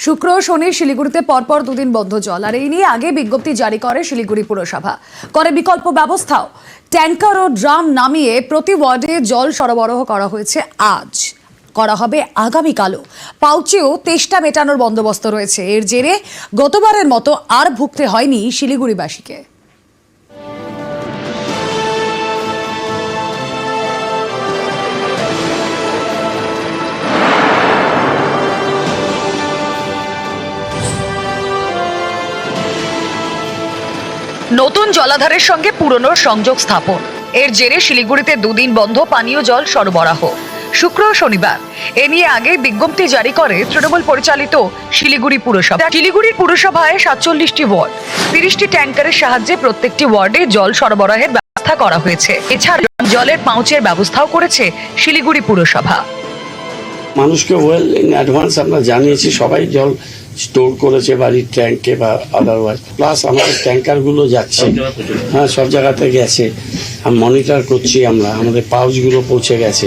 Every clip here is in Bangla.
শুক্র শনি শিলিগুড়িতে পরপর দুদিন বন্ধ জল, আর এই নিয়ে আগে বিজ্ঞপ্তি জারি করে শিলিগুড়ি পুরসভা। করে বিকল্প ব্যবস্থাও, ট্যাঙ্কার ও ড্রাম নামিয়ে প্রতি ওয়ার্ডে জল সরবরাহ করা হয়েছে। আজ করা হবে আগামীকালও। পাউচেও তেষ্টা মেটানোর বন্দোবস্ত রয়েছে। এর জেরে গতবারের মতো আর ভুগতে হয়নি শিলিগুড়িবাসীকে। নতুন জলাধারের সঙ্গে পুরনো সংযোগ স্থাপন, এর জেরে শিলিগুড়িতে দুদিন বন্ধ পানীয় জল সরবরাহ। শুক্র ও শনিবার এ নিয়ে আগে বিজ্ঞপ্তি জারি করে তৃণমূল পরিচালিত শিলিগুড়ি পুরসভা। শিলিগুড়ি পুরসভায় 47টি ওয়ার্ড, 30টি ট্যাঙ্কারের সাহায্যে প্রত্যেকটি ওয়ার্ডে জল সরবরাহের ব্যবস্থা করা হয়েছে। এছাড়া জলের পাউচের ব্যবস্থাও করেছে শিলিগুড়ি পুরসভা। মানুষকে ওয়েল ইন অ্যাডভান্স আমরা জানিয়েছি, সবাই জল স্টোর করেছে বাড়ির ট্যাঙ্কে বা আদারওয়াইজ। প্লাস আমাদের ট্যাঙ্কারগুলো যাচ্ছে, হ্যাঁ সব জায়গাতে গেছে, মনিটর করছি আমরা, আমাদের পাউচগুলো পৌঁছে গেছে।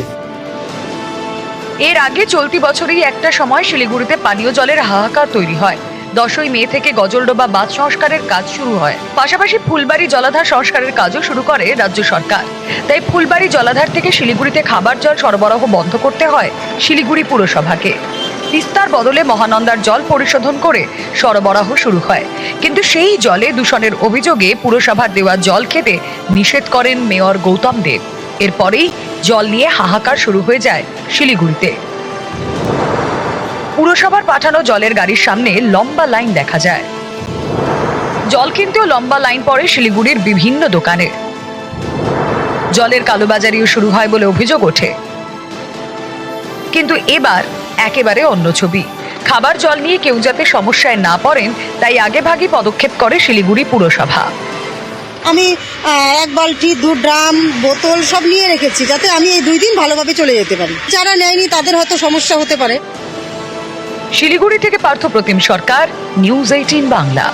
এর আগে চলতি বছরই একটা সময় শিলিগুড়িতে পানীয় জলের হাহাকার তৈরি হয়। 10ই মে থেকে গজলডোবা বাঁধ সংস্কারের কাজ শুরু হয়। পাশাপাশি ফুলবাড়ি জলাধার সংস্কারের কাজও শুরু করে রাজ্য সরকার। তাই ফুলবাড়ি জলাধার থেকে শিলিগুড়িতে খাবার জল সরবরাহ বন্ধ করতে হয় শিলিগুড়ি পুরসভাকে। তিস্তার বদলে মহানন্দার জল পরিশোধন করে সরবরাহ শুরু হয়, কিন্তু সেই জলে দূষণের অভিযোগে পুরসভার দেওয়া জল খেতে নিষেধ করেন মেয়র গৌতম দেব। এরপরেই জল নিয়ে হাহাকার শুরু হয়ে যায় শিলিগুড়িতে। পুরসভার পাঠানো জলের গাড়ির সামনে লম্বা লাইন দেখা যায়। জল কিনতেও লম্বা লাইন পড়ে শিলিগুড়ির বিভিন্ন দোকানে। জলের কালোবাজারিও শুরু হয় বলে অভিযোগ ওঠে। কিন্তু এবার একেবারে অন্য ছবি। খাবার জল নিয়ে কেউ যাতে সমস্যায় না পড়েন, তাই আগেভাগে পদক্ষেপ করে শিলিগুড়ি পুরসভা। আমি এক বালতি 2 ড্রাম বোতল সব নিয়ে রেখেছি, যাতে আমি এই 2 দিন ভালোভাবে চলে যেতে পারি। যারা নেয়নি তাদের হয়তো সমস্যা হতে পারে। শিলিগুড়ি থেকে পার্থ প্রতিম সরকার, নিউজ 18 বাংলা।